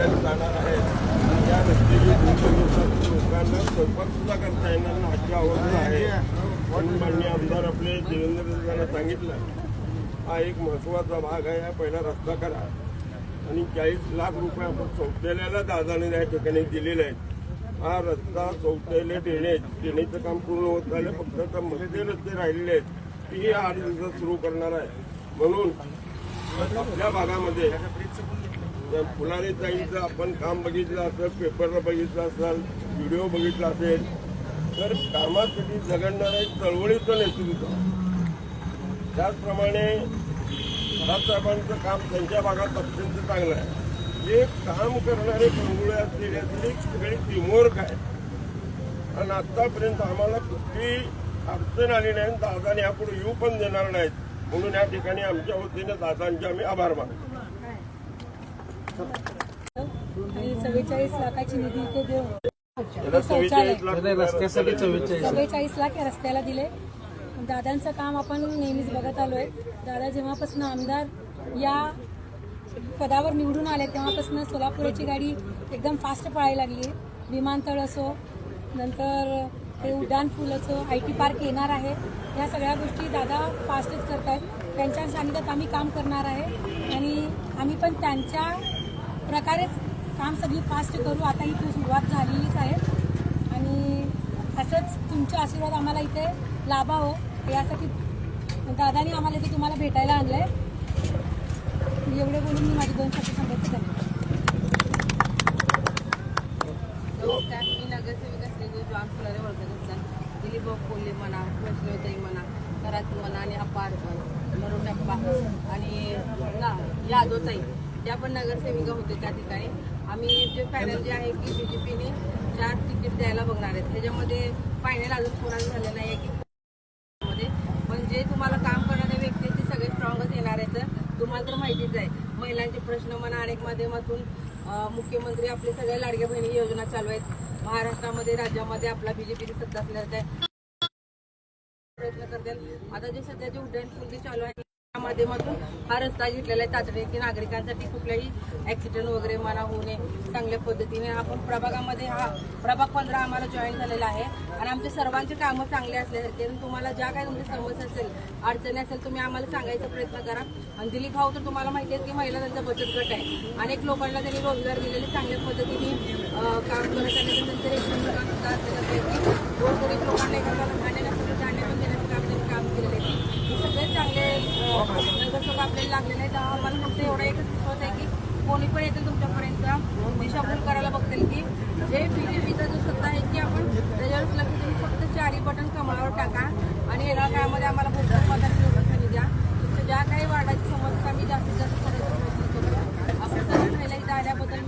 रस्त्याने जाणार आहेत. या रस्त्याची दिवसेंदिवस लोकांना स्वयंपाक सुद्धा करता येणार नाही अशी अवस्था आहे. म्हणून माननीय आमदार आपले देवेंद्र यांना सांगितलं हा एक महत्त्वाचा भाग आहे. हा पहिला रस्ता करा आणि 40 लाख रुपये आपण शौचालयाला दादाने या ठिकाणी दिलेले आहेत. हा रस्ता शौचालय देण्याचं काम पूर्ण होत झालं. फक्त आता मध्ये रस्ते राहिलेले आहेत तीही 8 दिवसात सुरू करणार आहे. म्हणून आपल्या भागामध्ये फुलारी ताईंचं आपण काम बघितलं असेल, पेपरला बघितलं असेल, व्हिडिओ बघितला असेल तर कामासाठी झगडणाऱ्या चळवळीचं नेतृत्व. त्याचप्रमाणे राजसाहेबांचं काम त्यांच्या भागात अत्यंत चांगलं आहे. हे काम करणारे कंगुळे असलेले सगळी टीमवर्क आहे आणि आतापर्यंत आम्हाला कुठली अडचण आली नाही. दादाने यापुढे येऊ पण देणार नाहीत. म्हणून या ठिकाणी आमच्या वतीने दादांचे आम्ही आभार मानतो. 44 लाखाची निधी इथे देऊन 44 लाख या रस्त्याला दिले. दादांचं काम आपण नेहमीच बघत आलोय. दादा जेव्हापासून आमदार या पदावर निवडून आले तेव्हापासून सोलापूरची गाडी एकदम फास्ट पळायला लागली. विमानतळ असो, नंतर ते उड्डाण पूल असो, IT पार्क येणार आहे, या सगळ्या गोष्टी दादा फास्टच करतायत. त्यांच्या सानिध्यात आम्ही काम करणार आहे आणि आम्ही पण त्यांच्या प्रकारेच काम सगळी फास्ट करू. आता ही सुरुवात झालेलीच आहे आणि असंच तुमचे आशीर्वाद आम्हाला इथे लाभावं यासाठी दादानी आम्हाला इथे तुम्हाला भेटायला आणलंय. एवढे बोलून मी माझी 2 शब्द सांगायचे धन्यवाद. मी नगरसेविका असलेली जॉन फुलारे वर्धनचा दिलीप कोल्हे म्हणा, वैष्णवताई म्हणा, करात म्हणा आणि अपार नरोटप्पा आणि यादवताई त्या पण नगरसेविका होते. त्या ठिकाणी आम्ही जे पॅनल जे आहे की BJPने 4 तिकीट द्यायला बघणार आहेत. त्याच्यामध्ये फायनल अजून कोणाला झालं नाही आहे की पण जे तुम्हाला काम करणारे व्यक्ती ते सगळे स्ट्रॉंगच येणार आहेत. तुम्हाला तर माहितीच आहे महिलांचे प्रश्न म्हणा अनेक माध्यमातून मुख्यमंत्री आपले सगळ्या लाडक्या बहिणी योजना चालू आहेत. महाराष्ट्रामध्ये राज्यामध्ये आपला BJPची सत्ता असल्याचा प्रयत्न करतात. आता जे सध्याचे उड्डाण पूल चालू आहे त्या माध्यमातून हा रस्ता घेतलेला आहे तातडीने की नागरिकांसाठी कुठल्याही ऍक्सिडेंट वगैरे म्हणा होऊ नये चांगल्या पद्धतीने. आपण प्रभागामध्ये हा प्रभाग 15 आम्हाला जॉईन झालेला आहे आणि आमचे सर्वांचे कामं चांगले असल्यासारखे तुम्हाला ज्या काही तुमची समस्या असेल, अडचणी असेल, तुम्ही आम्हाला सांगायचा प्रयत्न करा. आणि दिलीप भाऊ तर तुम्हाला माहिती आहे की महिला त्यांचा बचत गट आहे. अनेक लोकांना त्यांनी रोजगार दिलेले चांगल्या पद्धतीने काम करत आणि त्यांचं रेशन दुकान सुद्धा असलेलं आहे की गोरगरीब लोकांना एखाद्याला धान्य नसेल धान्य पण देण्याचं काम त्यांनी काम केलेलं आहे. हे सगळे चांगले नगरसेवक आपल्याला लागलेले आहेत. आम्हाला फक्त एवढा एकच विश्वास आहे की कोणी पण येतील तुमच्यापर्यंत दिशाभूल करायला बघतील की जे BJPचा जो सत्ता आहे की आपण त्याच्यावर लक्ष देऊन फक्त 4 बटन कमळावर टाका आणि येणाऱ्या काळामध्ये आम्हाला भरपूर मदत निवडून द्या. तुमच्या ज्या काही वार्डाची समस्या मी जास्तीत जास्त करायचा प्रयत्न करू. आपण सगळं राहिला इथं आल्याबद्दल